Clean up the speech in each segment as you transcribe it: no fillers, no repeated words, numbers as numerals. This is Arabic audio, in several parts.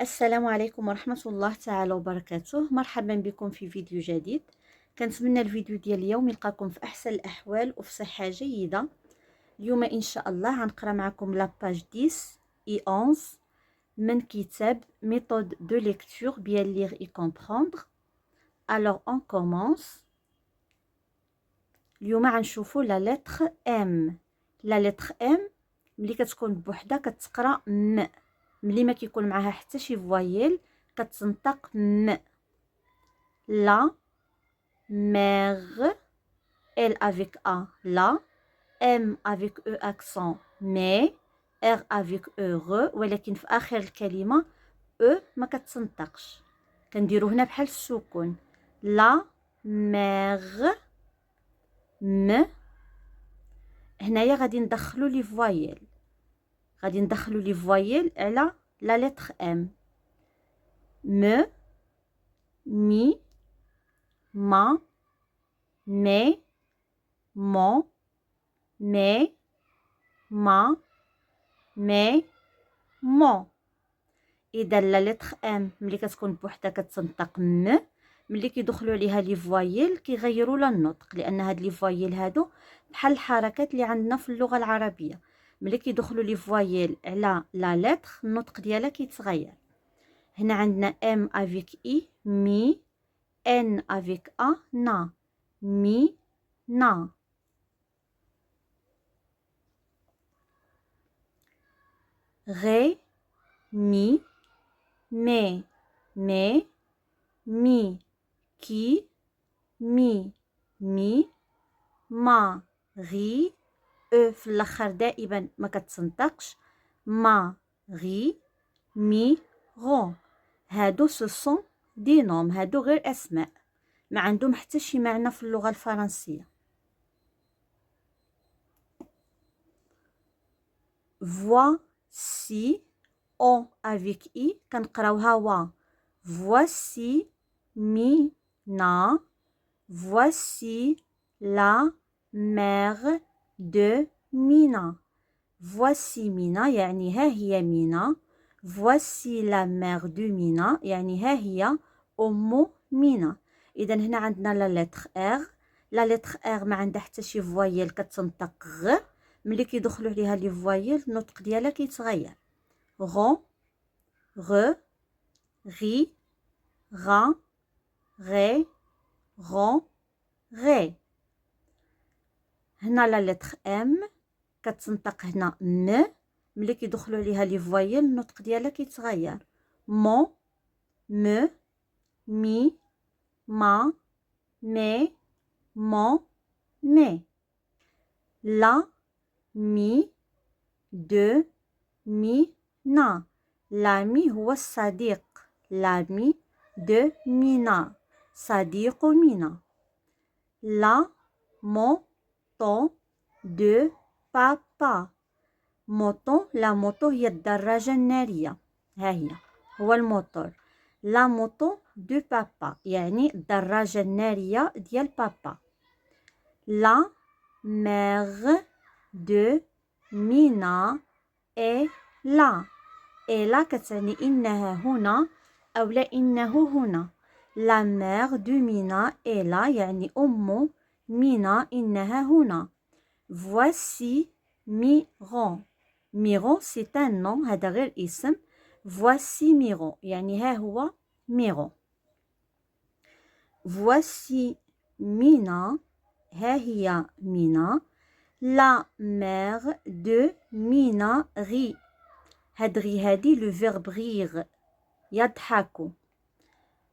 السلام عليكم ورحمة الله تعالى وبركاته. مرحبا بكم في فيديو جديد. كنتمنى الفيديو ديال اليوم يلقاكم في أحسن الأحوال وفي صحة جيدة. اليوم إن شاء الله غنقرا معكم لاباج 10 et 11 من كتاب méthode de lecture bien lire et comprendre. Alors on commence. اليوم غنشوفوا لا لتر M. لا لتر M ملي كتكون بوحدها كتقرا م، ملي ما كيكون معاها حتى شي فوايل كتنطق م. لا mère, L avec A la, M avec E accent mais, R avec E re، ولكن في آخر الكلمة E ما كتنطقش، كنديرو هنا بحال السكون. لا mère م. هنايا غادي ندخلو لي فوايل، غادي ندخلو لي فوايل على لا لتر ام. م، مي، ما، مي، مون، مي، ما، مي، مون. اذا لا لتر ام ملي كتكون بوحدها كتنطق م، ملي كيدخلوا عليها لي فوايل كيغيروا لها النطق، لان هاد لي فوايل هادو بحال الحركات اللي عندنا في اللغه العربيه، ملي كيدخلوا لي فوايل على لا لتر النطق ديالها كيتغير. هنا عندنا ام افيك اي مي، ان افيك ا نا، مي نا. ري مي مي مي مي كي مي مي ما غي. او في الاخر دائما ما كتنطقش. ما غي مي غون. هادو سوسون دي نوم، هادو غير اسماء ما عندهم حتى شي معنى في اللغه الفرنسيه. voici on avec i كنقراوها وا. voici Mina, voici la mère de Mina. voici Mina يعني ها هي مينا. voici la mère de Mina يعني ها هي أم مينا. إذا هنا عندنا لا لتر ار. لا لتر ار ما عندها حتى شي فوايل كتنطق غ، ملي كيدخلوا عليها لي فوايل النطق ديالها كيتغير. غون، غ، غي، غا، غي، غون، غي. هنا لا لتر ام كتنطق هنا م، ملي كيدخلوا عليها لي فوايل النطق ديالها كيتغير. مون، م، مي، ما، مي، مون، مي. لا مي دو مي نا. لامي هو الصديق. لامي دو مينا صديق مينا. لا موطو دو بابا. موطو، لا موطو هي الدراجة النارية، ها هي هو الموتور. لا موطو دو بابا يعني الدراجة النارية ديال بابا. لا ميغ دو مينا اي لا. اي لا كتعني انها هنا او لا انه هنا. لا ميغ دو مينا اي لا يعني ام مينا انها هنا. voici Miron. Miron c'est un nom، هذا غير اسم. voici Miron يعني ها هو ميرون. voici Mina ها هي مينا. la mère de Mina rit. هاد غي هادي لو فيرب غير يضحك.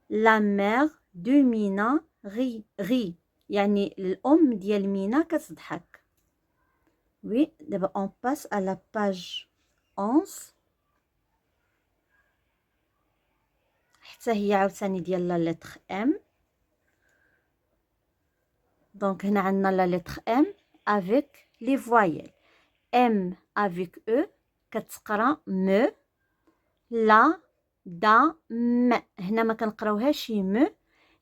la mère de Mina rit rit يعني الأم ديال مينا كتضحك. Oui, d'abord on passe à la page 11. حتى هي عاوتاني ديال لا لتر ام. دونك هنا عندنا لا لتر ام افيك لي فوايل. ام افيك او كتقرا م. لا دا م هنا ما كنقراوهاش م،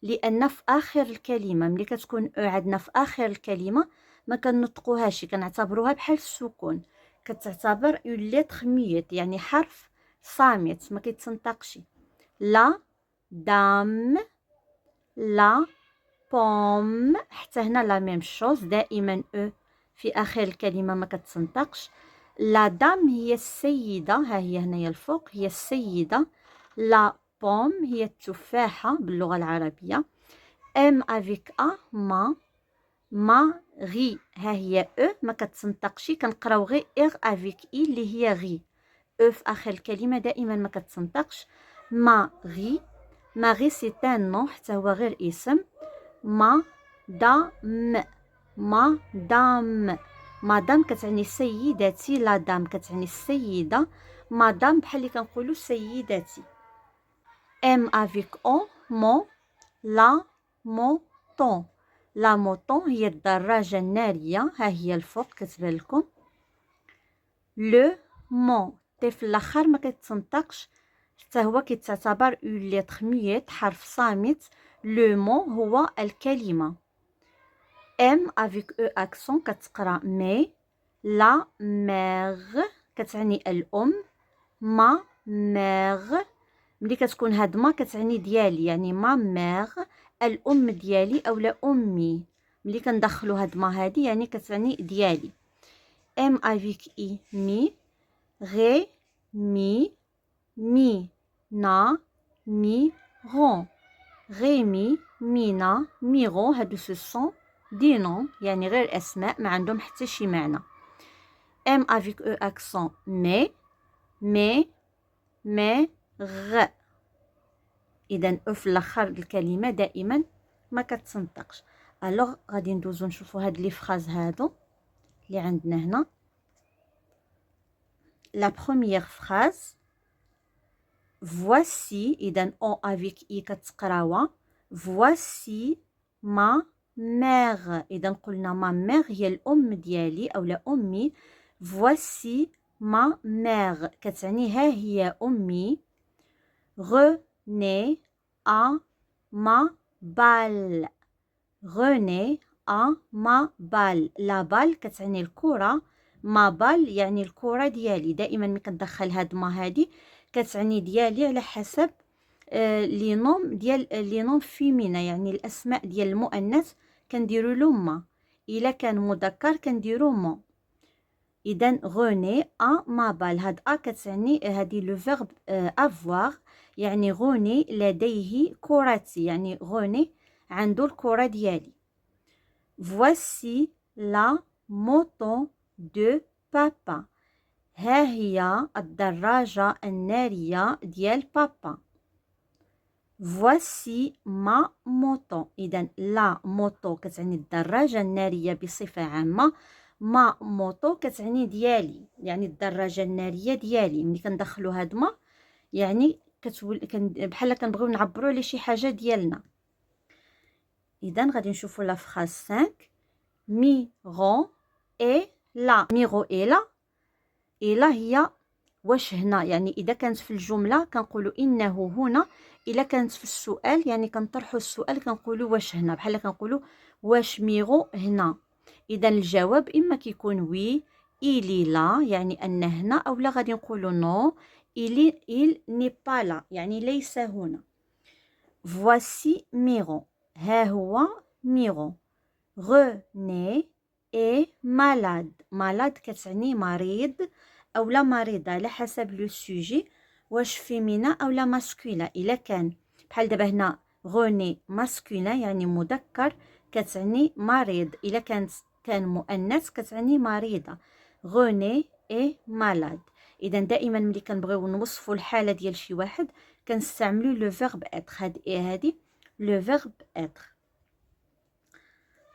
لان في اخر الكلمه ملي كتكون او عندنا في اخر الكلمه ما كنطقوهاش، كنعتبروها بحال السكون، كتعتبر اون لتر ميت يعني حرف صامت ما كيتسنطقش. لا دام، لا بوم، حتى هنا لا ميم شوز، دائما او في اخر الكلمه ما كتسنطقش. لا دام هي السيده، ها هي هنايا الفوق هي السيده. لا بوم هي التفاحه باللغه العربيه. ام افيك ا ما، ما غي ها هي او ما كتسنطقش، كنقراو غير اغ افيك اي اللي هي غي. او في اخر الكلمه دائما ما كتسنطقش. ما غي، ماغي سي ان نو، حتى هو غير اسم. ما دام، ما دام، مادام كتعني سيدتي، لا دام كتعني السيده، مادام بحال اللي كنقولوا سيدتي. ام افيك او مو، لا موطون، لا موطون هي الدراجه الناريه، ها هي الفوق كتبان لكم. لو مون تي في الاخر ما كيتسنطقش، حتى هو كيتعتبر اون ليتر ميت، حرف صامت. لو مون هو الكلمه. ام افيك او اكسون كتقرا مي. لا ميغ كتعني الام. ما ميغ ملي كتكون هاد ما كتعني ديالي، يعني ما ميغ الام ديالي اولا امي. ملي كندخلو هاد ما هادي يعني كتعني ديالي. ام افيك اي مي. غي مي، مي نا، مي غون. غيمي، مينا، ميغو، هادو سو دي نون، يعني غير اسماء ما عندهم حتى شي معنى. ام افيك او اكسون مي، مي، مي غ. اذا او في الاخر الكلمه دائما ما كتسنطقش. الوغ غادي ندوزو نشوفو هاد لي فراز هادو اللي عندنا هنا. لا بروميير فراز voici، اذا او افيك اي كتقراوها. voici ما ميغ، اذا قلنا ما ميغ هي الام ديالي اولا امي. voici ما ميغ كتعني ها هي امي. غني ا ما بال، غني ا ما بال، لا بال كتعني الكره، ما بال يعني الكره ديالي. دائما ملي كندخل هاد ما هادي كتعني ديالي على حسب لي نوم ديال لي نوم فيمينا، يعني الاسماء ديال المؤنث كنديروا له ما، الا كان مذكر كنديروا مو. اذا غوني ا ما بال، هاد ا كتعني هادي لو فيرب افوار، يعني غوني لديه كرتي، يعني غوني عنده الكره ديالي. voici la moto de papa، ها هي الدراجة النارية ديال بابا. voici ma moto، إذا لا موتو كتعني الدراجة النارية بصفة عامة، ما موتو كتعني ديالي، يعني الدراجة النارية ديالي. ملي كندخلو هاد ما يعني بحال كنبغيو نعبرو على شي حاجة ديالنا. إذا غادي نشوفو لا فراز 5. ميغو إي لا، ميغو إي لا، إي لا هي واش هنا، يعني إذا كانت في الجملة كنقولوا إنه هنا، إلا كانت في السؤال يعني كنطرحوا السؤال كنقولوا واش هنا، بحال كنقولوا واش ميغو هنا. إذا الجواب إما كيكون وي إلي لا، يعني أن هنا، أو لا غادي نقولوا نو إلي إل ني با لا، يعني ليس هنا. فواسي ميغو، ها هو ميغو. غني اي مالاد، مالاد كتعني مريض اولا مريضه على حسب لو سوجي، واش فيمينا اولا ماسكولا. الا كان بحال دابا هنا غني ماسكولا يعني مذكر كتعني مريض، الا كان مؤنث كتعني مريضه. غني اي مالاد. اذا دائما ملي كنبغيو نوصفوا الحاله ديال شي واحد كنستعملوا لو فيرب اتر، هاد اي هادي لو فيرب اتر.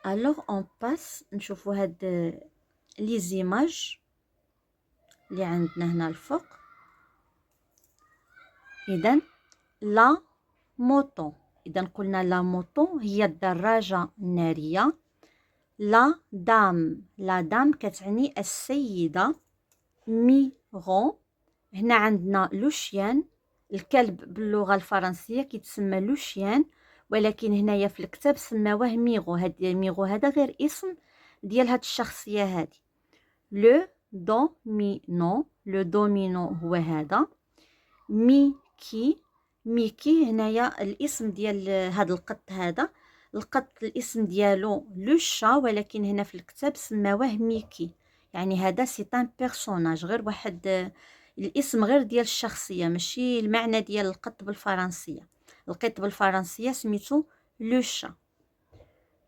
alors on passe نشوفوا هاد لي زيماج اللي عندنا هنا الفوق. اذا لا موطو، اذا قلنا لا موطو هي الدراجه الناريه. لا دام، لا دام كتعني السيده. ميغون، هنا عندنا لو شيان، الكلب باللغه الفرنسيه كيتسمى لو شيان، ولكن هنايا في الكتاب سماوه ميغو. هاد ميغو هذا غير اسم ديال هاد الشخصيه هادي. لو دومينو، لو دومينو هو هذا. ميكي. ميكي هنايا الاسم ديال هذا القط. هذا القط الاسم ديالو لو شا، ولكن هنا في الكتاب سماوه ميكي. يعني هذا سي ان بيرسوناج، غير واحد الاسم غير ديال الشخصيه، ماشي المعنى ديال القط بالفرنسيه. القط بالفرنسيه سميتو لو شا.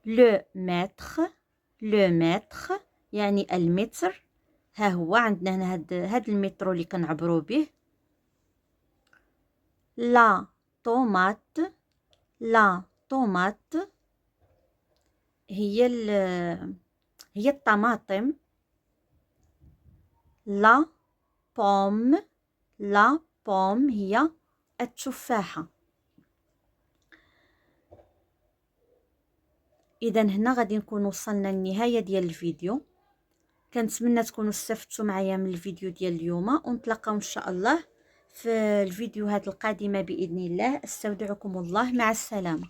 لو ماتر. لو ماتر يعني المتر. ها هو عندنا هنا هاد المترو اللي كنعبرو به. لا طومات. لا طومات هي الطماطم. لا بوم. لا بوم هي التفاحة. اذا هنا غادي نكون وصلنا للنهاية ديال الفيديو. كنتمنى تكونوا استفدتوا معايا من الفيديو ديال اليوم، ونتلاقاو ان شاء الله في الفيديوهات القادمة بإذن الله. استودعكم الله، مع السلامة.